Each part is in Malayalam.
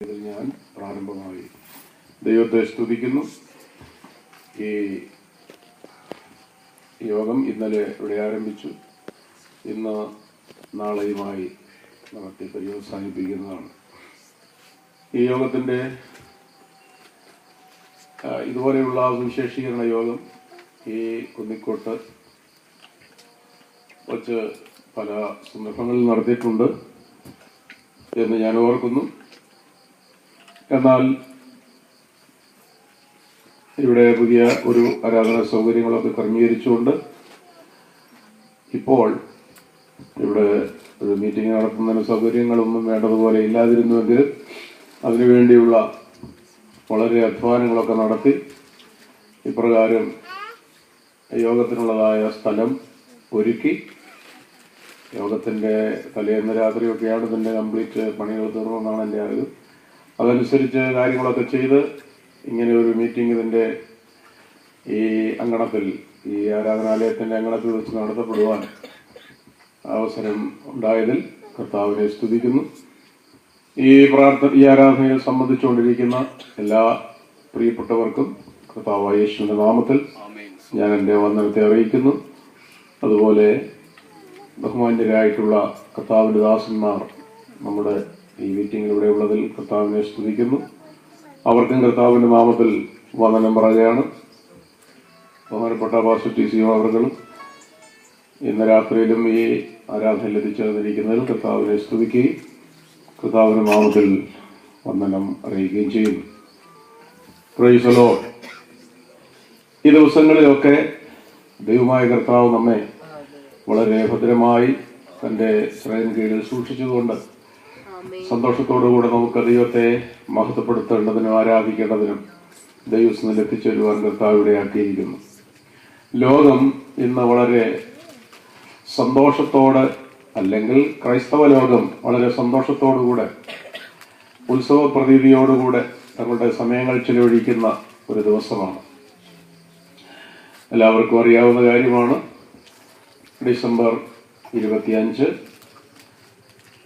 ഞാൻ പ്രാരംഭമായി ദൈവത്തെ സ്തുതിക്കുന്നു. ഈ യോഗം ഇന്നലെ ഇവിടെ ആരംഭിച്ചു. ഇന്ന് നാളെയുമായി നടത്തി പര്യവസാനിപ്പിക്കുന്നതാണ്. ഈ യോഗത്തിൻ്റെ ഇതുപോലെയുള്ള സുവിശേഷീകരണ യോഗം ഈ കുന്നിക്കോട്ട് വച്ച് പല സന്ദർഭങ്ങളിൽ നടത്തിയിട്ടുണ്ട് എന്ന് ഞാൻ ഓർക്കുന്നു. എന്നാൽ ഇവിടെ പുതിയ ഒരു ആരാധന സൗകര്യങ്ങളൊക്കെ ക്രമീകരിച്ചുകൊണ്ട് ഇപ്പോൾ ഇവിടെ ഒരു മീറ്റിംഗ് നടത്തുന്നതിന് സൗകര്യങ്ങളൊന്നും വേണ്ടതുപോലെ ഇല്ലാതിരുന്നുവെങ്കിലും അതിനുവേണ്ടിയുള്ള വളരെ അധ്വാനങ്ങളൊക്കെ നടത്തി ഇപ്രകാരം യോഗത്തിനുള്ളതായ സ്ഥലം ഒരുക്കി. യോഗത്തിൻ്റെ തലേന്ന് രാത്രിയൊക്കെയാണ് ഇതിൻ്റെ കംപ്ലീറ്റ് പണികൾ തീർന്നതെന്നാണ് എൻ്റെ അറിവ്. അതനുസരിച്ച് കാര്യങ്ങളൊക്കെ ചെയ്ത് ഇങ്ങനെ ഒരു മീറ്റിംഗ് ഇതിൻ്റെ ഈ അങ്കണത്തിൽ, ഈ ആരാധനാലയത്തിൻ്റെ അങ്കണത്തിൽ വെച്ച് നടത്തപ്പെടുവാൻ അവസരം ഉണ്ടായതിൽ കർത്താവിനെ സ്തുതിക്കുന്നു. ഈ ആരാധനയിൽ സംബന്ധിച്ചുകൊണ്ടിരിക്കുന്ന എല്ലാ പ്രിയപ്പെട്ടവർക്കും കർത്താവായ യേശുവിന്റെ നാമത്തിൽ ഞാൻ എൻ്റെ വന്ദനത്തെ അറിയിക്കുന്നു. അതുപോലെ ബഹുമാന്യരായിട്ടുള്ള കർത്താവിൻ്റെ ദാസന്മാർ നമ്മുടെ ഈ മീറ്റിംഗിൽ ഇവിടെ ഉള്ളതിൽ കർത്താവിനെ സ്തുതിക്കുന്നു. അവർക്കും കർത്താവിൻ്റെ നാമത്തിൽ വന്ദനം പറയുകയാണ്. ബഹുമാനപ്പെട്ട പാസ്റ്റർ ടി സി അവർകളും ഇന്ന് രാത്രിയിലും ഈ ആരാധനയിൽ എത്തിച്ചേർന്നിരിക്കുന്നതിൽ കർത്താവിനെ സ്തുതിക്കുകയും കർത്താവിൻ്റെ നാമത്തിൽ വന്ദനം അറിയിക്കുകയും ചെയ്യുന്നു. Praise the Lord. ഈ ദിവസങ്ങളിലൊക്കെ ദൈവമായ കർത്താവ് നമ്മെ വളരെ ഭദ്രമായി തൻ്റെ ശ്രേയൻ കീഴിൽ സൂക്ഷിച്ചതുകൊണ്ട് സന്തോഷത്തോടുകൂടെ നമുക്ക് ദൈവത്തെ മഹത്വപ്പെടുത്തേണ്ടതിനും ആരാധിക്കേണ്ടതിനും ദൈവസ്ഥനിൽ എത്തിച്ചേരുവാൻ കർത്താവ് ഇടയാക്കിയിരിക്കുന്നു. ലോകം ഇന്ന് വളരെ സന്തോഷത്തോടെ, അല്ലെങ്കിൽ ക്രൈസ്തവ ലോകം വളരെ സന്തോഷത്തോടുകൂടെ ഉത്സവ പ്രതീതിയോടുകൂടെ തങ്ങളുടെ സമയങ്ങൾ ചിലവഴിക്കുന്ന ഒരു ദിവസമാണ്. എല്ലാവർക്കും അറിയാവുന്ന കാര്യമാണ്. ഡിസംബർ 25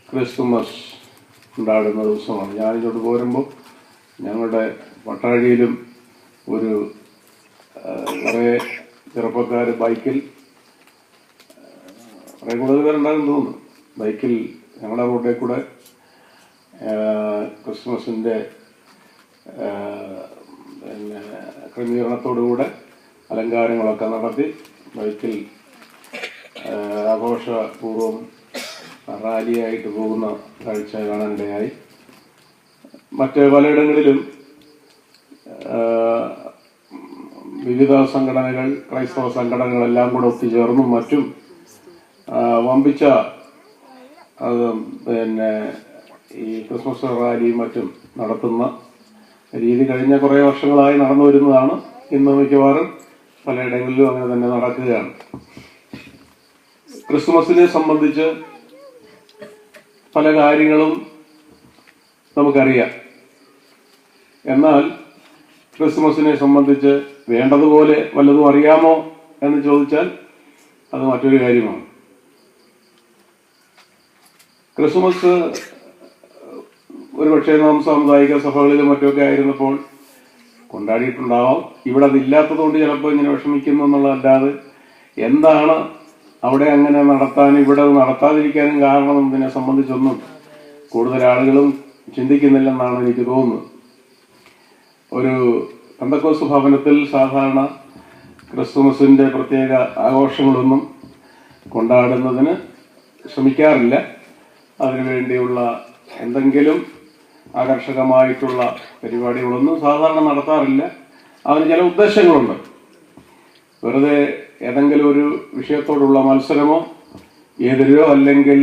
ക്രിസ്തുമസ് ഉണ്ടാകുന്ന ദിവസമാണ്. ഞാനിങ്ങോട്ട് പോരുമ്പോൾ ഞങ്ങളുടെ പട്ടാഴിയിലും ഒരു കുറേ ചെറുപ്പക്കാർ ബൈക്കിൽ, കുറേ കൂടുതലുണ്ടാകും തോന്നുന്നു, ബൈക്കിൽ ഞങ്ങളുടെ റോഡിൽ കൂടെ ക്രിസ്മസിൻ്റെ പിന്നെ ക്രമീകരണത്തോടുകൂടെ അലങ്കാരങ്ങളൊക്കെ നടത്തി ബൈക്കിൽ ആഘോഷപൂർവ്വം റാലിയായിട്ട് പോകുന്ന കാഴ്ച കാണാനിടയായി. മറ്റ് പലയിടങ്ങളിലും വിവിധ സംഘടനകൾ, ക്രൈസ്തവ സംഘടനകളെല്ലാം കൂടെ ഒത്തുചേർന്നും മറ്റും വമ്പിച്ച പിന്നെ ഈ ക്രിസ്മസ് റാലിയും മറ്റും നടത്തുന്ന രീതി കഴിഞ്ഞ കുറേ വർഷങ്ങളായി നടന്നു വരുന്നതാണ്. ഇന്ന് മിക്കവാറും പലയിടങ്ങളിലും അങ്ങനെ തന്നെ നടക്കുകയാണ്. ക്രിസ്മസിനെ സംബന്ധിച്ച് പല കാര്യങ്ങളും നമുക്കറിയാം. എന്നാൽ ക്രിസ്മസിനെ സംബന്ധിച്ച് വേണ്ടതുപോലെ വല്ലതും അറിയാമോ എന്ന് ചോദിച്ചാൽ അത് മറ്റൊരു കാര്യമാണ്. ക്രിസ്മസ് ഒരുപക്ഷെ നാം സാമുദായിക സഭകളിലും മറ്റുമൊക്കെ ആയിരുന്നപ്പോൾ കൊണ്ടാടിയിട്ടുണ്ടാവാം. ഇവിടെ അതില്ലാത്തതുകൊണ്ട് ചിലപ്പോൾ ഇങ്ങനെ വിഷമിക്കുന്നു എന്നുള്ളതല്ലാതെ എന്താണ് അവിടെ അങ്ങനെ നടത്താൻ, ഇവിടെ നടത്താതിരിക്കാനും കാരണം എന്നതിനെ സംബന്ധിച്ചൊന്നും കൂടുതൽ ആളുകളും ചിന്തിക്കുന്നില്ലെന്നാണ് എനിക്ക് തോന്നുന്നത്. ഒരു പെന്തക്കോസ്ത് ഭവനത്തിൽ സാധാരണ ക്രിസ്തുമസിൻ്റെ പ്രത്യേക ആഘോഷങ്ങളൊന്നും കൊണ്ടാടുന്നതിന് ശ്രമിക്കാറില്ല. അതിനുവേണ്ടിയുള്ള എന്തെങ്കിലും ആകർഷകമായിട്ടുള്ള പരിപാടികളൊന്നും സാധാരണ നടത്താറില്ല. അതിന് ചില ഉദ്ദേശങ്ങളുണ്ട്. വെറുതെ ഏതെങ്കിലും ഒരു വിഷയത്തോടുള്ള മത്സരമോ എതിരോ അല്ലെങ്കിൽ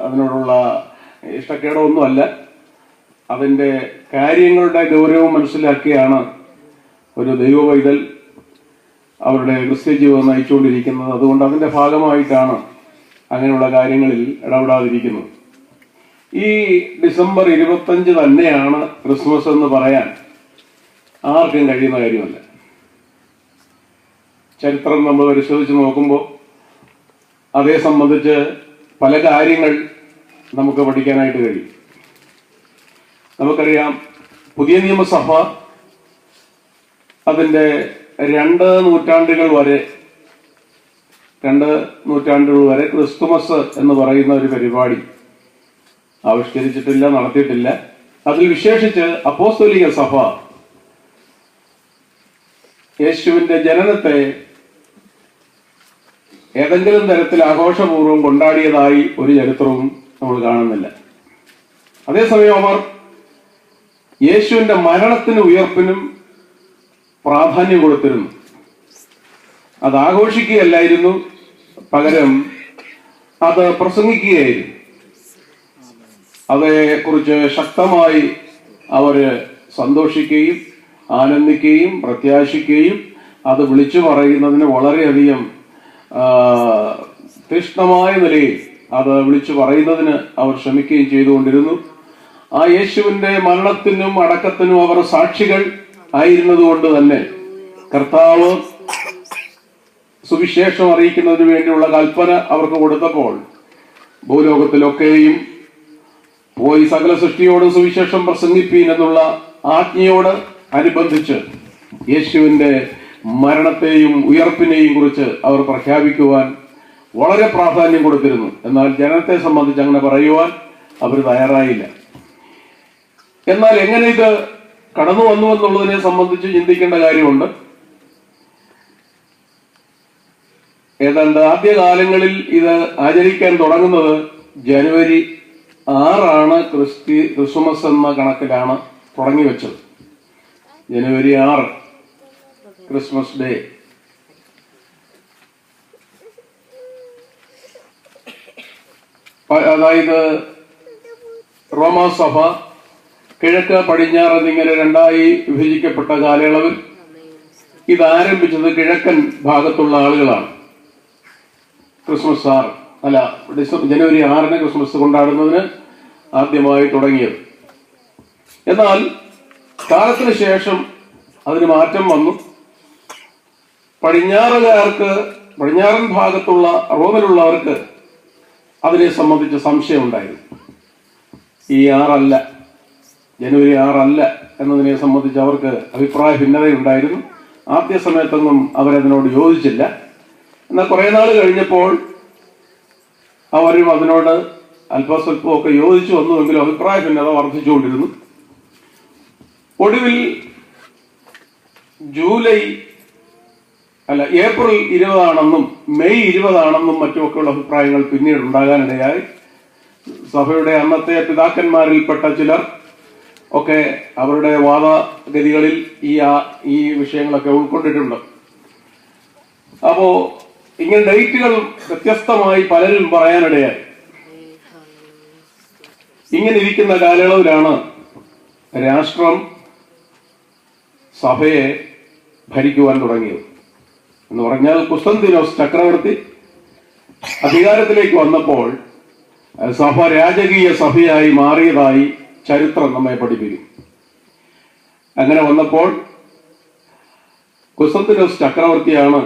അതിനോടുള്ള ഇഷ്ടക്കേടോ ഒന്നുമല്ല. അതിൻ്റെ കാര്യങ്ങളുടെ ഗൗരവം മനസ്സിലാക്കിയാണ് ഒരു ദൈവവൈതൽ അവരുടെ ക്രിസ്ത്യ ജീവിതം നയിച്ചുകൊണ്ടിരിക്കുന്നത്. അതുകൊണ്ട് അതിൻ്റെ ഭാഗമായിട്ടാണ് അങ്ങനെയുള്ള കാര്യങ്ങളിൽ ഇടപെടാതിരിക്കുന്നത്. ഈ ഡിസംബർ 25 തന്നെയാണ് ക്രിസ്മസ് എന്ന് പറയാൻ ആർക്കും കഴിയുന്ന കാര്യമല്ല. ചരിത്രം നമ്മൾ പരിശോധിച്ച് നോക്കുമ്പോൾ അതേ സംബന്ധിച്ച് പല കാര്യങ്ങൾ നമുക്ക് പഠിക്കാനായിട്ട് കഴിയും. നമുക്കറിയാം, പുതിയ നിയമസഭ അതിൻ്റെ 2 നൂറ്റാണ്ടുകൾ വരെ ക്രിസ്തുമസ് എന്ന് പറയുന്ന ഒരു പരിപാടി ആവിഷ്കരിച്ചിട്ടില്ല, നടത്തിയിട്ടില്ല. അതിൽ വിശേഷിച്ച് അപ്പോസ്തോലിക സഭ യേശുവിന്റെ ജനനത്തെ ഏതെങ്കിലും തരത്തിൽ ആഘോഷപൂർവ്വം കൊണ്ടാടിയതായി ഒരു ചരിത്രവും നമ്മൾ കാണുന്നില്ല. അതേസമയം അവർ യേശുവിന്റെ മരണത്തിനും ഉയർപ്പിനും പ്രാധാന്യം കൊടുത്തിരുന്നു. അത് ആഘോഷിക്കുകയല്ലായിരുന്നു, പകരം അത് പ്രസംഗിക്കുകയായിരുന്നു. അതേക്കുറിച്ച് ശക്തമായി അവര് സന്തോഷിക്കുകയും ആനന്ദിക്കുകയും പ്രത്യാശിക്കുകയും അത് വിളിച്ചു പറയുന്നതിന് വളരെയധികം തീക്ഷ്ണമായ നിലയിൽ അത് വിളിച്ചു പറയുന്നതിന് അവർ ശ്രമിക്കുകയും ചെയ്തുകൊണ്ടിരുന്നു. ആ യേശുവിന്റെ മരണത്തിനും അടക്കത്തിനും അവർ സാക്ഷികൾ ആയിരുന്നതുകൊണ്ട് തന്നെ കർത്താവ് സുവിശേഷം അറിയിക്കുന്നതിന് വേണ്ടിയുള്ള കൽപ്പന അവർക്ക് കൊടുത്തപ്പോൾ ഭൂലോകത്തിലൊക്കെയും പോയി സകല സൃഷ്ടിയോട് സുവിശേഷം പ്രസംഗിപ്പീൻ എന്നുള്ള ആജ്ഞയോട് അനുബന്ധിച്ച് യേശുവിന്റെ മരണത്തെയും ഉയർപ്പിനെയും കുറിച്ച് അവർ പ്രഖ്യാപിക്കുവാൻ വളരെ പ്രാധാന്യം കൊടുത്തിരുന്നു. എന്നാൽ ജനത്തെ സംബന്ധിച്ച് അങ്ങനെ പറയുവാൻ അവർ തയ്യാറായില്ല. എന്നാൽ എങ്ങനെ ഇത് കടന്നു വന്നു എന്നുള്ളതിനെ സംബന്ധിച്ച് ചിന്തിക്കേണ്ട കാര്യമുണ്ട്. ഏതാണ്ട് ആദ്യകാലങ്ങളിൽ ഇത് ആചരിക്കാൻ തുടങ്ങുന്നത് ജനുവരി 6 ക്രിസ്മസ് എന്ന കണക്കിലാണ് തുടങ്ങി വെച്ചത്. ജനുവരി 6 ക്രിസ്മസ് ഡേ. അതായത് റോമാസഭ കിഴക്ക് പടിഞ്ഞാറ് എന്നിങ്ങനെ 2ആയി വിഭജിക്കപ്പെട്ട കാലയളവിൽ ഇത് ആരംഭിച്ചത് കിഴക്കൻ ഭാഗത്തുള്ള ആളുകളാണ്. ക്രിസ്മസ് 6 അല്ല, ജനുവരി 6 ക്രിസ്മസ് കൊണ്ടാടുന്നതിന് ആദ്യമായി തുടങ്ങിയത്. എന്നാൽ കാലത്തിന് ശേഷം അതിന് മാറ്റം വന്നു. പടിഞ്ഞാറൻ ഭാഗത്തുള്ള റോമിലുള്ളവർക്ക് അതിനെ സംബന്ധിച്ച് സംശയം ഉണ്ടായിരുന്നു. ഈ 6 അല്ല, ജനുവരി 6 അല്ല എന്നതിനെ സംബന്ധിച്ച് അവർക്ക് അഭിപ്രായ ഭിന്നതയുണ്ടായിരുന്നു. ആദ്യ സമയത്തൊന്നും അവരതിനോട് യോജിച്ചില്ല. എന്നാൽ കുറെ നാൾ കഴിഞ്ഞപ്പോൾ അവരും അതിനോട് അല്പസ്വല്പമൊക്കെ യോജിച്ചു വന്നുവെങ്കിലും അഭിപ്രായ ഭിന്നത വർദ്ധിച്ചുകൊണ്ടിരുന്നു. ഒടുവിൽ ഏപ്രിൽ 20 മെയ് 20 മറ്റുമൊക്കെയുള്ള അഭിപ്രായങ്ങൾ പിന്നീട് ഉണ്ടാകാനിടയായി. സഭയുടെ അന്നത്തെ പിതാക്കന്മാരിൽപ്പെട്ട ചിലർ ഒക്കെ അവരുടെ വാദഗതികളിൽ ഈ വിഷയങ്ങളൊക്കെ ഉൾക്കൊണ്ടിട്ടുണ്ട്. അപ്പോ ഇങ്ങനെ ഡേറ്റുകൾ വ്യത്യസ്തമായി പലരും പറയാനിടയായി. ഇങ്ങനെ ഇരിക്കുന്ന കാലയളവിലാണ് രാഷ്ട്രം സഭയെ ഭരിക്കുവാൻ തുടങ്ങിയത്. എന്ന് പറഞ്ഞാൽ കുസ്തന്തീനോസ് ചക്രവർത്തി അധികാരത്തിലേക്ക് വന്നപ്പോൾ സഭ രാജകീയ സഭയായി മാറിയതായി ചരിത്രം നമ്മെ പഠിപ്പിക്കും. അങ്ങനെ വന്നപ്പോൾ കുസ്തന്തീനോസ് ചക്രവർത്തിയാണ്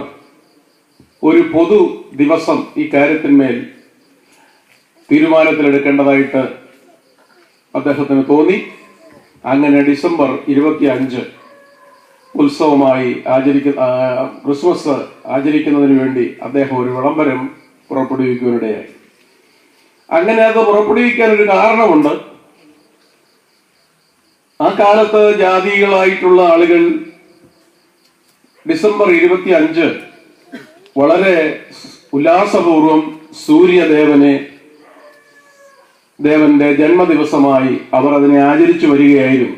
ഒരു പൊതു ദിവസം ഈ കാര്യത്തിന്മേൽ തീരുമാനത്തിലെടുക്കേണ്ടതായിട്ട് അദ്ദേഹത്തിന് തോന്നി. അങ്ങനെ ഡിസംബർ 25 ഉത്സവമായി ക്രിസ്മസ് ആചരിക്കുന്നതിന് വേണ്ടി അദ്ദേഹം ഒരു വിളംബരം പുറപ്പെടുവിക്കുവാനിടയായി. അങ്ങനെ അത് പുറപ്പെടുവിക്കാൻ ഒരു കാരണമുണ്ട്. ആ കാലത്ത് ജാതികളായിട്ടുള്ള ആളുകൾ ഡിസംബർ 25 വളരെ ഉല്ലാസപൂർവം ദേവന്റെ ജന്മദിവസമായി അവർ അതിനെ ആചരിച്ചു വരികയായിരുന്നു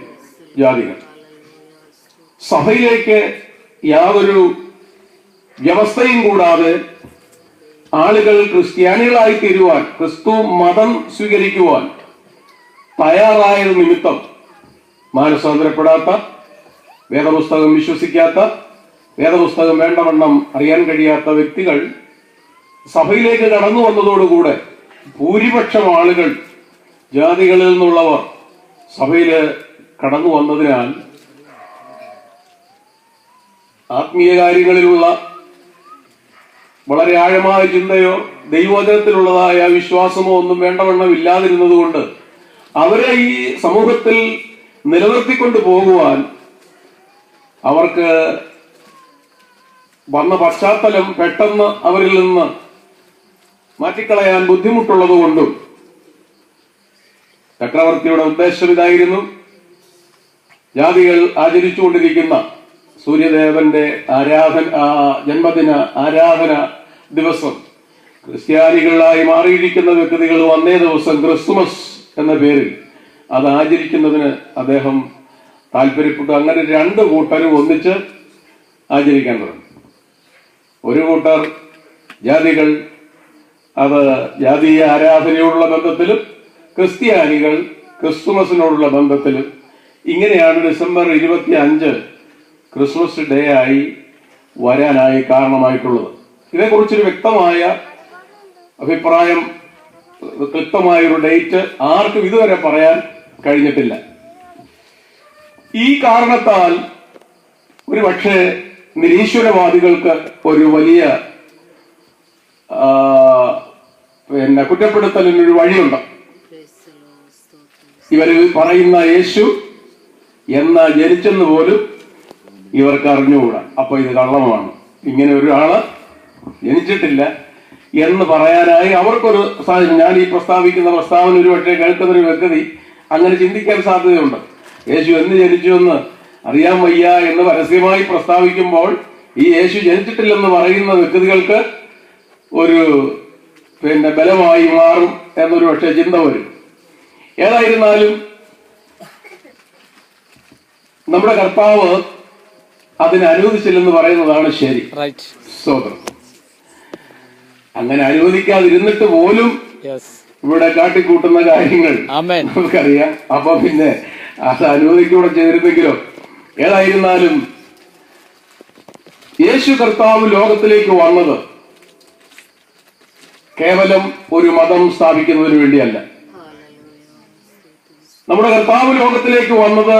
ജാതികൾ. സഭയിലേക്ക് യാതൊരു വ്യവസ്ഥയും കൂടാതെ ആളുകൾ ക്രിസ്ത്യാനികളായി തീരുവാൻ, ക്രിസ്തു മതം സ്വീകരിക്കുവാൻ തയ്യാറായത് നിമിത്തം മാനസാന്തരപ്പെടാത്ത, വേദപുസ്തകം വിശ്വസിക്കാത്ത, വേദപുസ്തകം വേണ്ടവണ്ണം അറിയാൻ കഴിയാത്ത വ്യക്തികൾ സഭയിലേക്ക് കടന്നു വന്നതോടുകൂടെ ഭൂരിപക്ഷം ആളുകൾ, ജാതികളിൽ നിന്നുള്ളവർ സഭയിൽ കടന്നു വന്നതിനാൽ ആത്മീയ കാര്യങ്ങളിലുള്ള വളരെ ആഴമായ ചിന്തയോ ദൈവവചനത്തിലുള്ളതായ വിശ്വാസമോ ഒന്നും വേണ്ടവണ്ണം ഇല്ലാതിരുന്നതുകൊണ്ട് അവരെ ഈ സമൂഹത്തിൽ നിലനിർത്തിക്കൊണ്ട് പോകുവാൻ അവർക്ക് വന്ന പശ്ചാത്തലം പെട്ടെന്ന് അവരിൽ നിന്ന് മാറ്റിക്കളയാൻ ബുദ്ധിമുട്ടുള്ളത് കൊണ്ടും ചക്രവർത്തിയുടെ ഉദ്ദേശം ഇതായിരുന്നു: ജാതികൾ ആചരിച്ചുകൊണ്ടിരിക്കുന്ന സൂര്യദേവന്റെ ജന്മദിന ആരാധന ദിവസം ക്രിസ്ത്യാനികളായി മാറിയിരിക്കുന്ന വ്യക്തികൾ അന്നേ ദിവസം ക്രിസ്തുമസ് എന്ന പേരിൽ അത് ആചരിക്കുന്നതിന് അദ്ദേഹം താല്പര്യപ്പെട്ടു. അങ്ങനെ രണ്ട് കൂട്ടരും ഒന്നിച്ച് ആചരിക്കാൻ തുടങ്ങി. ഒരു കൂട്ടർ ജാതികൾ അത് ജാതീയ ആരാധനയോടുള്ള ബന്ധത്തിലും ക്രിസ്ത്യാനികൾ ക്രിസ്തുമസിനോടുള്ള ബന്ധത്തിലും. ഇങ്ങനെയാണ് ഡിസംബർ 25 ക്രിസ്മസ് ഡേ ആയി വരാനായി കാരണമായിട്ടുള്ളത്. ഇതേക്കുറിച്ചൊരു വ്യക്തമായ അഭിപ്രായം, കൃത്യമായൊരു ഡേറ്റ് ആർക്കും ഇതുവരെ പറയാൻ കഴിഞ്ഞിട്ടില്ല. ഈ കാരണത്താൽ ഒരു പക്ഷേ നിരീശ്വരവാദികൾക്ക് ഒരു വലിയ കുറ്റപ്പെടുത്തലിനൊരു വഴിയുണ്ട്. ഇവര് പറയുന്ന യേശു എന്നാ ജനിച്ചെന്ന് പോലും ഇവർക്ക് അറിഞ്ഞുകൂടാ. അപ്പൊ ഇത് കള്ളമാണ്, ഇങ്ങനെ ഒരാള് ജനിച്ചിട്ടില്ല എന്ന് പറയാനായി അവർക്കൊരു സാധ്യത. ഞാൻ ഈ പ്രസ്താവിക്കുന്ന പ്രസ്താവന ഒരു പക്ഷേ കേൾക്കുന്നൊരു വ്യക്തി അങ്ങനെ ചിന്തിക്കാൻ സാധ്യതയുണ്ട്. യേശു എന്ന് ജനിച്ചു എന്ന് അറിയാൻ വയ്യ എന്ന് പരസ്യമായി പ്രസ്താവിക്കുമ്പോൾ ഈ യേശു ജനിച്ചിട്ടില്ലെന്ന് പറയുന്ന വ്യക്തികൾക്ക് ഒരു ബലമായി മാറും എന്നൊരു പക്ഷേ ചിന്ത വരും. ഏതായിരുന്നാലും നമ്മുടെ കർത്താവ് അതിനെ അനുവദിച്ചില്ലെന്ന് പറയുന്നതാണ് ശരി. സ്തോത്രം. അങ്ങനെ അനുവദിക്കാതിരുന്നിട്ട് പോലും ഇവിടെ കാട്ടിക്കൂട്ടുന്ന കാര്യങ്ങൾ നമുക്കറിയാം. അപ്പൊ പിന്നെ അത് അനുവദിക്കൂടെ ചെയ്തിരുന്നെങ്കിലോ. ഏതായിരുന്നാലും യേശു കർത്താവ് ലോകത്തിലേക്ക് വന്നത് കേവലം ഒരു മതം സ്ഥാപിക്കുന്നതിന് വേണ്ടിയല്ല. നമ്മുടെ കർത്താവ് ലോകത്തിലേക്ക് വന്നത്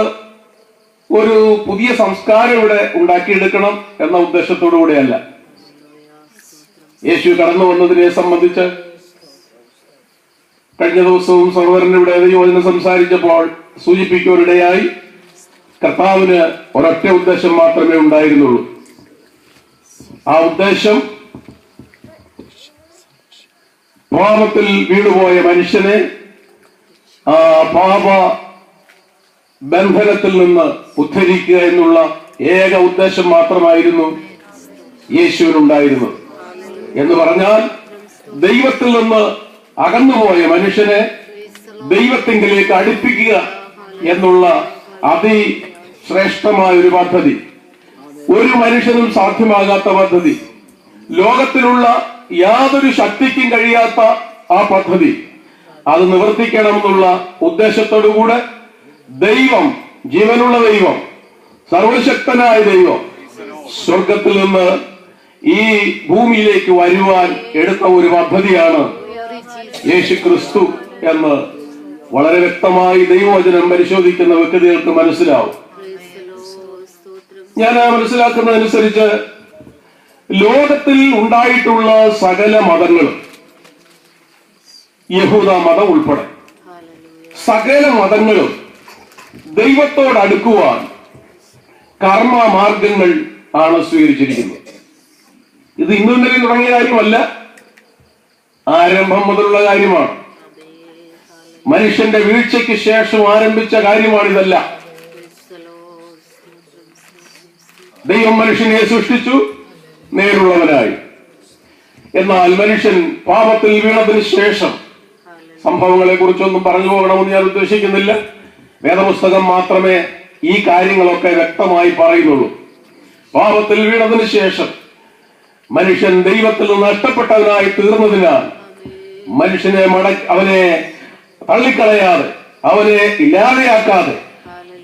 ഒരു പുതിയ സംസ്കാരം ഇവിടെ ഉണ്ടാക്കിയെടുക്കണം എന്ന ഉദ്ദേശത്തോടു കൂടെയല്ല. യേശു കടന്നു വന്നതിനെ സംബന്ധിച്ച് കഴിഞ്ഞ ദിവസവും സഹോദരൻ ഇവിടെ യോജന സംസാരിച്ചപ്പോൾ സൂചിപ്പിക്കുവാനിടയായി, കർത്താവിന് ഒരൊറ്റ ഉദ്ദേശം മാത്രമേ ഉണ്ടായിരുന്നുള്ളൂ. ആ ഉദ്ദേശം പാപത്തിൽ വീണുപോയ മനുഷ്യനെ ആ പാപ ബന്ധനത്തിൽ നിന്ന് ഉദ്ധരിക്കുക എന്നുള്ള ഏക ഉദ്ദേശം മാത്രമായിരുന്നു യേശുവിനുണ്ടായിരുന്നത്. എന്ന് പറഞ്ഞാൽ ദൈവത്തിൽ നിന്ന് അകന്നുപോയ മനുഷ്യനെ ദൈവത്തിങ്കിലേക്ക് അടുപ്പിക്കുക എന്നുള്ള അതിശ്രേഷ്ഠമായ ഒരു പദ്ധതി, ഒരു മനുഷ്യനും സാധ്യമാകാത്ത പദ്ധതി, ലോകത്തിലുള്ള യാതൊരു ശക്തിക്കും കഴിയാത്ത ആ പദ്ധതി, അത് നിവർത്തിക്കണമെന്നുള്ള ഉദ്ദേശത്തോടുകൂടെ ദൈവം, ജീവനുള്ള ദൈവം, സർവശക്തനായ ദൈവം സ്വർഗത്തിൽ നിന്ന് ഈ ഭൂമിയിലേക്ക് വരുവാൻ എടുത്ത ഒരു പദ്ധതിയാണ് യേശു ക്രിസ്തു എന്ന് വളരെ വ്യക്തമായി ദൈവവചനം പരിശോധിക്കുന്ന വ്യക്തികൾക്ക് മനസ്സിലാവും. ഞാൻ മനസ്സിലാക്കുന്നതനുസരിച്ച് ലോകത്തിൽ ഉണ്ടായിട്ടുള്ള സകല മതങ്ങളും, യഹൂദ മതം ഉൾപ്പെടെ സകല മതങ്ങളും ദൈവത്തോടടുക്കുവാൻ കർമ്മ മാർഗങ്ങൾ ആണ് സ്വീകരിച്ചിരിക്കുന്നത്. ഇത് ഇന്നും ഇന്നലെ തുടങ്ങിയ കാര്യമല്ല, ആരംഭം മുതലുള്ള കാര്യമാണ്. മനുഷ്യന്റെ വീഴ്ചയ്ക്ക് ശേഷം ആരംഭിച്ച കാര്യമാണിതല്ല. ദൈവം മനുഷ്യനെ സൃഷ്ടിച്ചു നേരുള്ളവനായി. എന്നാൽ മനുഷ്യൻ പാപത്തിൽ വീണതിന് ശേഷം സംഭവങ്ങളെ കുറിച്ചൊന്നും പറഞ്ഞു പോകണമെന്ന് ഞാൻ ഉദ്ദേശിക്കുന്നില്ല. വേദപുസ്തകം മാത്രമേ ഈ കാര്യങ്ങളൊക്കെ വ്യക്തമായി പറയുന്നുള്ളൂ. പാപത്തിൽ വീണതിന് ശേഷം മനുഷ്യൻ ദൈവത്തിൽ നിന്ന് നഷ്ടപ്പെട്ടവനായി തീർന്നതിനാൽ മനുഷ്യനെ അവനെ തള്ളിക്കളയാതെ, അവനെ ഇല്ലാതെയാക്കാതെ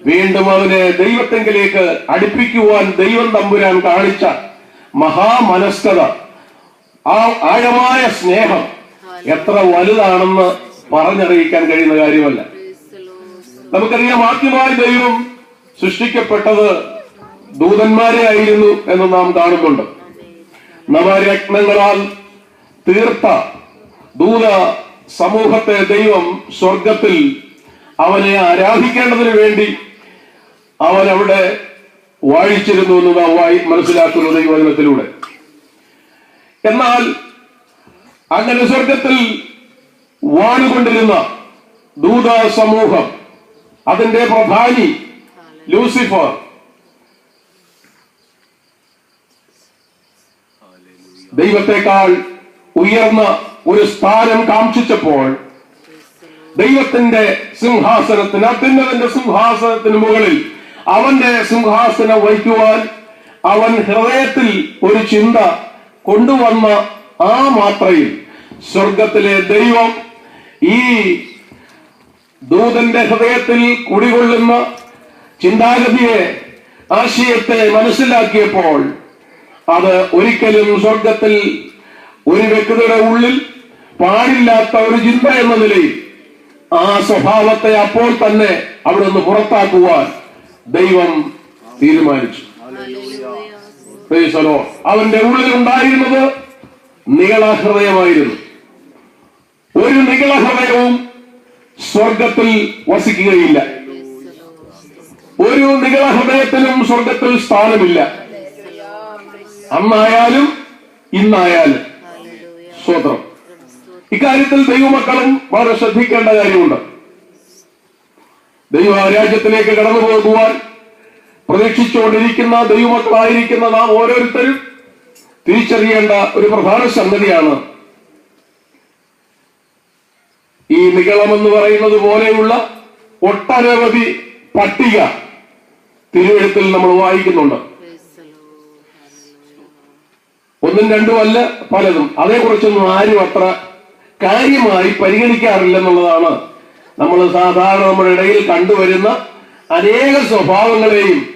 വീണ്ടും അവനെ ദൈവത്തെങ്കിലേക്ക് അടുപ്പിക്കുവാൻ ദൈവം തമ്പുരാൻ കാണിച്ച മഹാമനസ്കത, ആ ആഴമായ സ്നേഹം എത്ര വലുതാണെന്ന് പറഞ്ഞറിയിക്കാൻ കഴിയുന്ന കാര്യമല്ല. നമുക്കറിയാം, ആദ്യമായി ദൈവം സൃഷ്ടിക്കപ്പെട്ടത് ദൂതന്മാരെ ആയിരുന്നു എന്ന് നാം കാണുന്നുണ്ട്. നവരത്നങ്ങളാൽ തീർത്ത ദൂത സമൂഹത്തെ ദൈവം സ്വർഗത്തിൽ അവനെ ആരാധിക്കേണ്ടതിന് വേണ്ടി അവൻ അവിടെ വാഴിച്ചിരുന്നു എന്ന് നാം മനസ്സിലാക്കുന്നു ദൈവവചനത്തിലൂടെ. എന്നാൽ അങ്ങനെ സ്വർഗത്തിൽ വാണുകൊണ്ടിരുന്ന ദൂത സമൂഹം, അതിന്റെ പ്രധാനി ലൂസിഫർ, ദൈവത്തെക്കാൾ ഉയർന്ന ഒരു സ്ഥാനം കാക്ഷിച്ചപ്പോൾ ദൈവത്തിന്റെ സിംഹാസനത്തിന്, അത്യുന്നതന്റെ സിംഹാസനത്തിന് മുകളിൽ അവന്റെ സിംഹാസനം വഹിക്കുവാൻ അവൻ ഹൃദയത്തിൽ ഒരു ചിന്ത കൊണ്ടുവന്ന ആ മാത്രയിൽ സ്വർഗത്തിലെ ദൈവം ഈ ദൂതന്റെ ഹൃദയത്തിൽ കുടികൊള്ളുന്ന ചിന്താഗതിയെ, ആശയത്തെ മനസ്സിലാക്കിയപ്പോൾ അത് ഒരിക്കലും സ്വർഗത്തിൽ ഒരു വ്യക്തിയുടെ ഉള്ളിൽ പാടില്ലാത്ത ഒരു ചിന്ത എന്ന നിലയിൽ ആ സ്വഭാവത്തെ അപ്പോൾ തന്നെ അവിടെ നിന്ന് പുറത്താക്കുവാൻ ദൈവം തീരുമാനിച്ചു. അവന്റെ ഉള്ളിൽ ഉണ്ടായിരുന്നത് നികളഹൃദയമായിരുന്നു. ഒരു നികളഹൃദയവും സ്വർഗത്തിൽ വസിക്കുകയില്ല. ഒരു നികളഹൃദയത്തിനും സ്വർഗത്തിൽ സ്ഥാനമില്ല. അന്നായാലും ഇന്നായാലും. സ്തോത്രം. ഇക്കാര്യത്തിൽ ദൈവമക്കളും വളരെ ശ്രദ്ധിക്കേണ്ട കാര്യമുണ്ട്. ദൈവരാജ്യത്തിലേക്ക് കടന്നു പോകുവാൻ പ്രതീക്ഷിച്ചുകൊണ്ടിരിക്കുന്ന ദൈവമക്കളായിരിക്കുന്ന നാം ഓരോരുത്തരും തിരിച്ചറിയേണ്ട ഒരു പ്രധാന സംഗതിയാണ് ഈ നിഗളമെന്ന് പറയുന്നത് പോലെയുള്ള ഒട്ടനവധി പട്ടിക തിരുവെഴുത്തിൽ നമ്മൾ വായിക്കുന്നുണ്ട്. ഒന്നും രണ്ടുമല്ല, പലതും. അതേക്കുറിച്ചൊന്നും ആരും അത്ര കാര്യമായി പരിഗണിക്കാറില്ലെന്നുള്ളതാണ് നമ്മൾ സാധാരണ നമ്മുടെ ഇടയിൽ കണ്ടുവരുന്ന അനേക സ്വഭാവങ്ങളെയും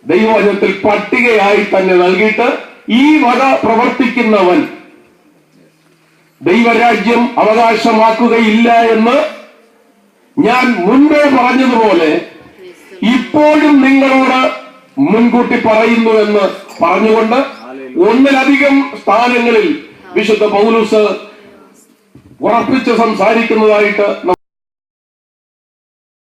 ദൈവവചനത്തിൽ പട്ടികയായി തന്നെ നൽകിയിട്ട് ഈ വക പ്രവർത്തിക്കുന്നവൻ ദൈവരാജ്യം അവകാശമാക്കുകയില്ല എന്ന് ഞാൻ മുൻപേ പറഞ്ഞതുപോലെ ഇപ്പോഴും നിങ്ങളോട് മുൻകൂട്ടി പറയുന്നുവെന്ന് പറഞ്ഞുകൊണ്ട് ഒന്നിലധികം സ്ഥാനങ്ങളിൽ വിശുദ്ധ പൗലോസ് ഉറപ്പിച്ച് സംസാരിക്കുന്നതായിട്ട്